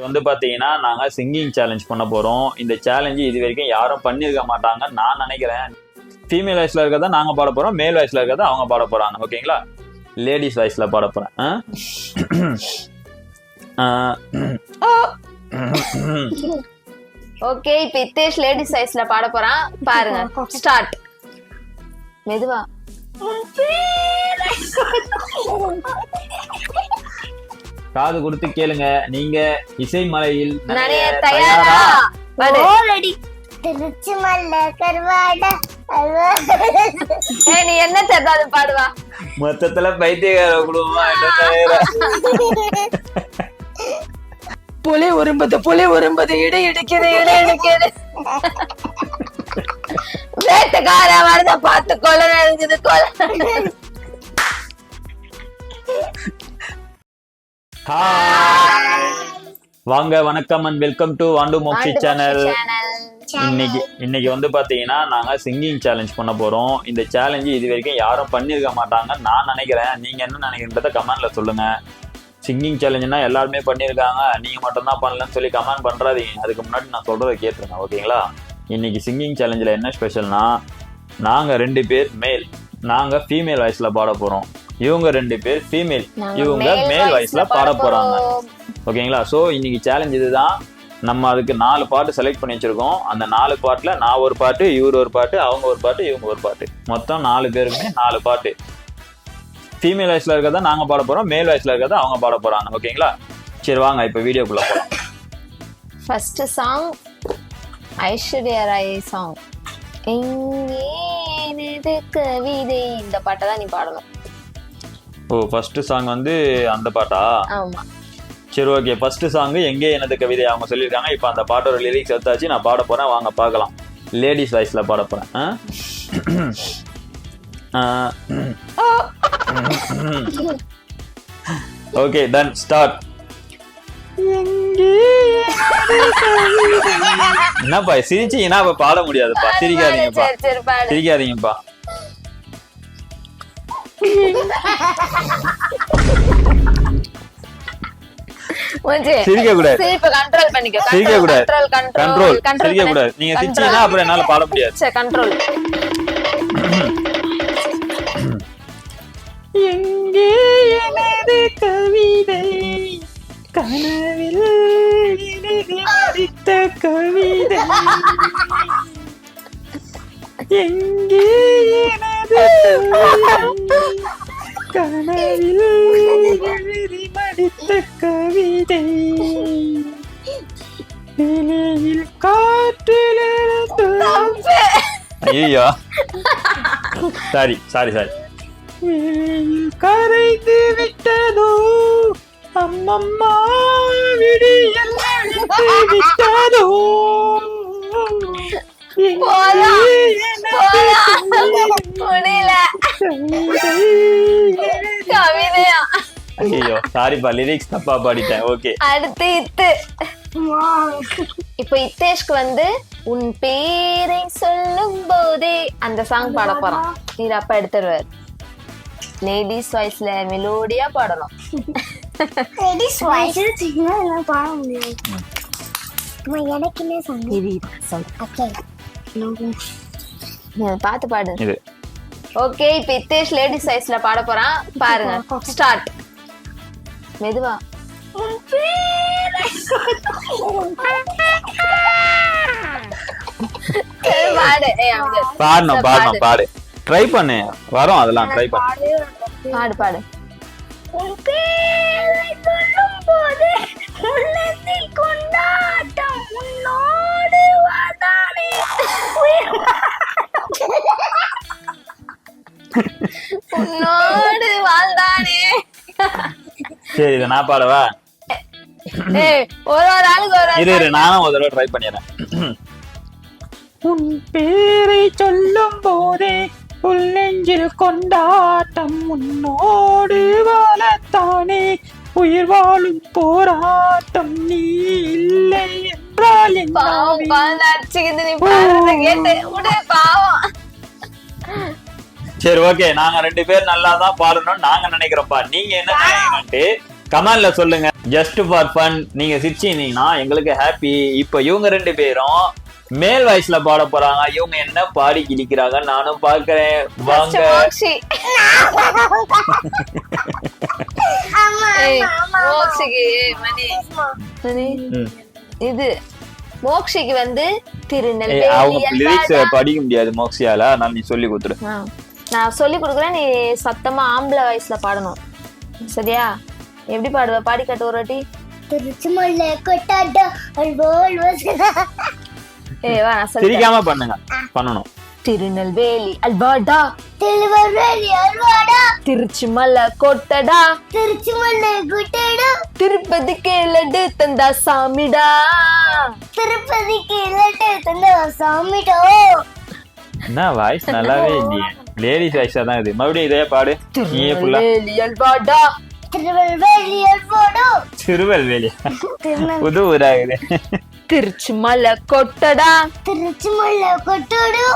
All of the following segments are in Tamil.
வந்து பாத்தீங்கன்னா நாங்க சிங்கிங் சேலஞ்ச் பண்ண போறோம். இந்த சேலஞ்சு இது வரைக்கும் யாரும் பண்ணிருக்க மாட்டாங்கன்னு நான் நினைக்கிறேன். ஃபீமேல் வாய்ஸ்ல இருக்கிறத நாங்க பாட போறோம், மேல் வாய்ஸ்ல இருக்கிறத அவங்க பாட போறாங்க. ஓகேங்களா? லேடிஸ் வாய்ஸ்ல பாட போறேன். ஓகே, இப்போ இத்தேஷ் லேடிஸ் வாய்ஸ்ல பாட போறான். பாருங்க, ஸ்டார்ட். மெதுவா. காது கொடுத்து கேளுங்க. நீங்க இசை மலையில் நிறைய தயாரா? பாடு. திருச்சி மல்ல கருவாடா நீ என்ன தெரியாது பாடுவா. மொத்தத்துல பைத்தியக்கார குடும்பமா புலி உரும்பது இடை இடிக்குது வேட்டக்கார வரத பார்த்து கொலை நடக்குது வாங்க, வணக்கம் and welcome to Vandu Mokshi channel. இன்னைக்கு வந்து பாத்தீங்கன்னா நாங்க சிங்கிங் சேலஞ்ச் பண்ண போறோம். இந்த சேலஞ்சு இது வரைக்கும் யாரும் பண்ணிருக்க மாட்டாங்கன்னு நான் நினைக்கிறேன். நீங்க என்ன நினைக்கிறத கமெண்ட்ல சொல்லுங்க. சிங்கிங் சேலஞ்சுனா எல்லாருமே பண்ணியிருக்காங்க, நீங்க மட்டும் தான் பண்ணலன்னு சொல்லி கமெண்ட் பண்றாதீங்க. அதுக்கு முன்னாடி நான் சொல்றதை கேட்டுருங்க. ஓகேங்களா? இன்னைக்கு சிங்கிங் சேலஞ்சில் என்ன ஸ்பெஷல்னா, நாங்க 2 பேர் மேல், நாங்க ஃபீமேல் வாய்ஸ்ல பாட போறோம். இவங்க 2 பேர் ஃபீமேல், இவங்க மேல் வாய்ஸ்ல பாட போறாங்க. ஓகேங்களா? ஸோ இன்னைக்கு சேலஞ்ச் இதுதான். நம்ம அதுக்கு 4 பாட்டு செலக்ட் பண்ணி வச்சிருக்கோம். அந்த 4 பாட்டுல நான் ஒரு பாட்டு, இவர் ஒரு பாட்டு, அவங்க ஒரு பாட்டு, இவங்க ஒரு பாட்டு, மொத்தம் 4 பேருமே 4 பாட்டு. ஃபீமேல் வாய்ஸ்ல இருக்கிறத நாங்க பாட போறோம், மேல் வாய்ஸ்ல இருக்கிறத அவங்க பாட போறாங்க. ஓகேங்களா? சரி வாங்க இப்ப வீடியோக்குள்ள போலாம். First song Aishwarya Rai song, எங்கே கவிதை. இந்த பாட்டை தான் நீ பாடணும். ஓ, ஃபர்ஸ்ட் சாங் வந்து அந்த பாட்டா? ஆமா. சரி, ஓகே. ஃபர்ஸ்ட் சாங் எங்கே எனது கவிதை அவங்க சொல்லியிருக்காங்க. இப்போ அந்த பாட்டோட லிரிக்ஸ் எடுத்தாச்சு, நான் பாட போறேன். வாங்க பார்க்கலாம். லேடிஸ் வாய்ஸ்ல பாட போறேன். Okay, done start. என்னப்பா சிரிச்சீங்கன்னா அப்ப பாட முடியாதுப்பா. சிரிக்காதீங்கப்பா, சிரிக்காதீங்கப்பா. சிரிக்க கூடாது, கண்ட்ரோல் பண்ணிக்கோ. சிரிக்க கூடாது, கண்ட்ரோல். கண்ட்ரோல் சிரிக்க கூடாது. நீங்க சிரிச்சீங்கன்னா அப்புறம் என்னால பாட முடியாது. சரி, கண்ட்ரோல். எங்கே எனது கவிதை, கனவில் படித்த கவிதை, எங்கே எனது கனவில் எழுதி மடித்த கவிதை, வெளியில் காற்றிலிருந்து. ஐயோ, சாரி வெளியில் கரைந்து விட்டதோ அம்மம்மா, விடியல் விட்டதோ, கவிதையா? ஐயோ சாரிப்பா, லிரிக்ஸ் தப்பா பாடிட்டேன். ஓகே, அடுத்து இத்து. இப்போ இத்தேஷ்க்கு வந்து உன் பேரை சொல்லும் போதே அந்த சாங் பாட போறான். இது அப்ப எடுத்துருவார். லேடிஸ் வாய்ஸ்ல மெலோடியா பாடணும். லேடிஸ் வாய்ஸ் சின்ன பாட முடியாது. எனக்கு என்ன சொல். ஓகே, பாத்து பாடு. இது ஓகே, இப்போ இத்தேஷ் லேடிஸ் வாய்ஸ்ல பாட போறான். பாருங்க, ஸ்டார்ட். மெதுவா. பாடு. ட்ரை பண்ணு, வரும் அதெல்லாம். ட்ரை பண்ணு, பாடு. உன்னோடு வாழ்ந்தானே. சரி, இதை நான் பாடவா? ஒரு ஆளுக்கு ஒரு இரு, நானும் ஒரு தடவை ட்ரை பண்ணிடுறேன். உன் பேரை சொல்லும் போதே உள்ளெஞ்சில் கொண்டாட்டம், உன்னோடு வாழத்தானே உயிர் வாழும் போராட்டம், நீ இல்லை என்றால் பாவம். சரி, ஓகே. நாங்க 2 பேர் நல்லா தான் பாடணும்னு நாங்க நினைக்கிறோம்ப்பா. நீங்க என்ன நினைக்கிறீங்கன்ட்டு கமெண்ட்ல சொல்லுங்க. ஜஸ்ட் ஃபார் ஃபன் நீங்க சிரிச்சீங்கன்னா எங்களுக்கு ஹாப்பி. இப்போ இவங்க 2 பேரும் மேல் வாய்ஸ்ல பாட போறாங்க. இவங்க என்ன பாடி கிழிக்கிறாங்க நானும் பாக்குறேன். வாங்க. மோக்ஷி. ஆமா ஏய், ஆமா மோக்ஷிக்கு மணி இது மோக்ஷிக்கு வந்து திருநெல்வேலி அவங்க லிரிக்ஸ் அல்வாடா. படிக்க முடியாது மோக்ஷியால, அதனால நீ சொல்லி கொடுத்துரு. ஆ, நான் சொல்லி கொடுக்குறேன், நீ சத்தமா ஆம்பளை வாய்ஸ்ல பாடணும். சரியா? எப்படி பாடுவ? பாடி காட்டு ஒரு வாட்டி. திருச்சி மல்ல கொட்டாட அல்வோல் வசனா. ஏய் வா, நான் சொல்லி சிரிக்காம பண்ணணும். திருநெல்வேலி அல்வாடா, திருவள்ளுவரி அல்வாடா, திருச்சி மலை கொட்டடா, திருச்சி மல்ல கொட்டாடா, திருப்பதிக்கு லட்டு தந்தா சாமிடா. திருப்பதிக்கு லட்டு தந்த சாமிடோ. என்ன வாய்ஸ் நல்லாவே இல்லையே, லேடிஸ் வாய்ஸா தான் இது. மறுபடியும் இதே பாடு நீயே ஃபுல்லா. திருநெல்வேலி அல்வாடா, திருவள்ளுவரி அல்வாடா, திருவல்வேலி புது ஊராகுது. திருச்சி மலை கொட்டடா, திருச்சி மல்ல கொட்டாடா.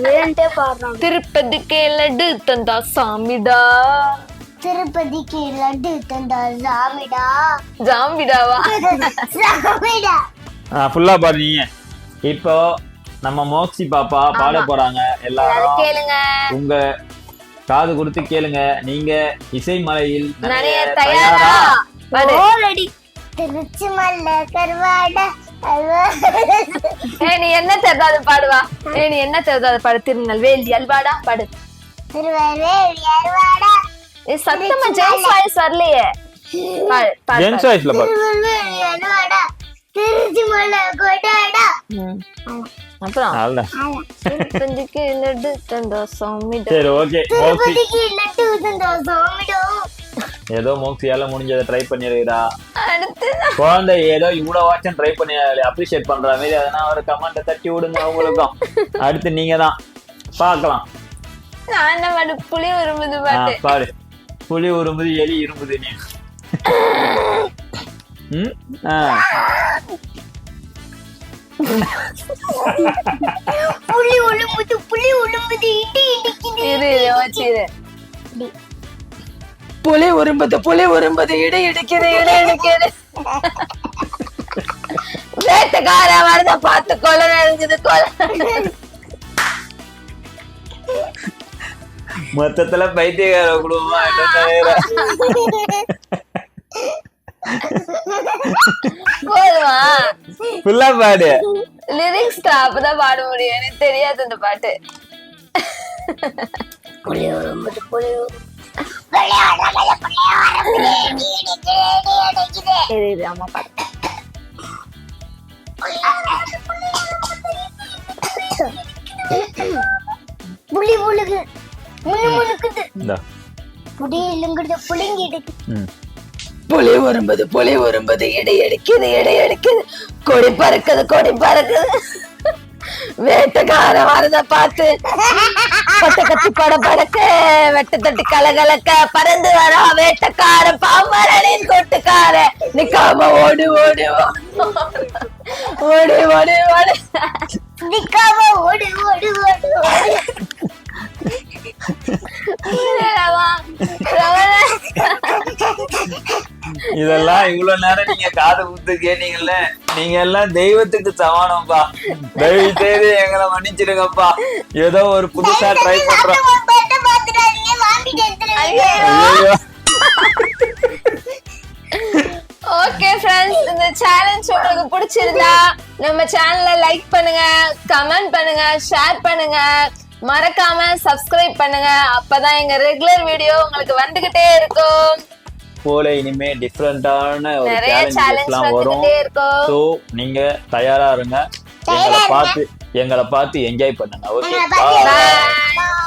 வேண்டே பாடுறான். திருப்பதிக்கு லட்டு தந்தா சாமிடா. திருப்பதிக்கு லட்டு தந்த சாமிடா. ஜாம்பிடாவா? சாமிடா. ஃபுல்லா பாடுறீங்க. இப்போ நம்ம மோக்ஷி பாப்பா பாட போறாங்க. எல்லாரும் கேளுங்க. உங்க காது கொடுத்து கேளுங்க. நீங்க இசை மலையில் நிறைய தயாரா? பாடு. ஓரடி திருச்சி மல்ல கருவாடா அல்வா. ஏய், நீ என்ன தெரியாது பாடுவா. ஏய், நீ என்ன தெரியாது பாடு. திருநெல்வேலி அல்வாடா பாடு. திருவள்ளுவரி அல்வாடா, ஏய், சத்தமா ஜென்ஸ் வாய்ஸ் வரலையே. பாடு பாடு, ஜென்ஸ் பாடு. வாய்ஸ்ல பாடு. திருவள்ளுவரி அல்வாடா, திருச்சி மல்ல கொட்டாடா. அப்புறம் அவ்வளவுதான். திருப்பதிக்கு லட்டு தந்தா சாமிடா. சரி ஓகே. மோக்ஷி திருப்பதிக்கு லட்டு தந்த சாமிடோ. ஏதோ மோக்ஷியால முடிஞ்சதை ட்ரை பண்ணிருக்கா. அடுத்து குழந்தை ஏதோ இவ்வளவு வாட்சம் ட்ரை பண்ணி அப்ரிஷியேட் பண்ற மாதிரி அதனால ஒரு கமெண்ட்டை தட்டி விடுங்க அவங்களுக்கும். அடுத்து நீங்க தான் பார்க்கலாம். நான் என்ன பாடு? புளி வரும்போது பாட்டு. பாடு. புலி உரும்புது எலி இரும்புது நீ. புலி உளும்புது இடி இடிக்குது. இரு இரு, வச்சிரு. புலி உரும்புது இடி இடிக்குது இடி இடிக்குது. வேட்டக்கார வரத பார்த்து கொலை நடக்குது கொலை. மொத்தத்துல பைத்தியக்கார குடும்பமா போதுமா? ஃபுல்லா பாடு. லிரிக்ஸ் அப்பதான் பாட முடியும். எனக்கு தெரியாது அந்த பாட்டு. புலி உளும்புது இரு இரு, அம்மா பாடு. புலி உழுகு முழுக்குது. இந்தா. புடி இல்லுங்கிறது புளிங்கிடுது. புலி வரும்போது இடி அடிக்குது இடி அடிக்குது. கொடி பறக்குது. வேட்டக்கார வரத பார்த்து பட்ட கத்தி பட படக்க வெட்ட தட்டி கலகலக்க பறந்து வர வேட்டக்கார பாமரனின் கொட்டுக்கார. நிக்காம ஓடு ஓடு ஓடு ஓடு ஓடு. நிக்காம ஓடு ஓடு ஓடு ஓடு. இதெல்லாம் இவ்வளவு நேரம் நீங்க காது குத்து கேட்டீங்கல்ல, நீங்க எல்லாம் தெய்வத்துக்கு சமானம்ப்பா. தயவு செய்து எங்களை மன்னிச்சிடுங்கப்பா. ஏதோ ஒரு புதுசா ட்ரை பண்றோம். ஐயோ. ஓகே ஃப்ரெண்ட்ஸ், இந்த சேலஞ்ச் உங்களுக்கு பிடிச்சிருந்தா நம்ம சேனலை லைக் பண்ணுங்க, கமெண்ட் பண்ணுங்க, ஷேர் பண்ணுங்க, மறக்காம சப்ஸ்கிரைப் பண்ணுங்க. அப்பதான் எங்க ரெகுலர் வீடியோ உங்களுக்கு வந்துகிட்டே இருக்கும். போல இனிமே டிஃப்ரெண்டான ஒரு நிறைய சேலஞ்சஸ் எல்லாம் சேலஞ்ச் வரும். வந்துகிட்டே இருக்கும். சோ நீங்க தயாரா இருங்க. எங்களை பார்த்து என்ஜாய் பண்ணுங்க. Okay, Bye.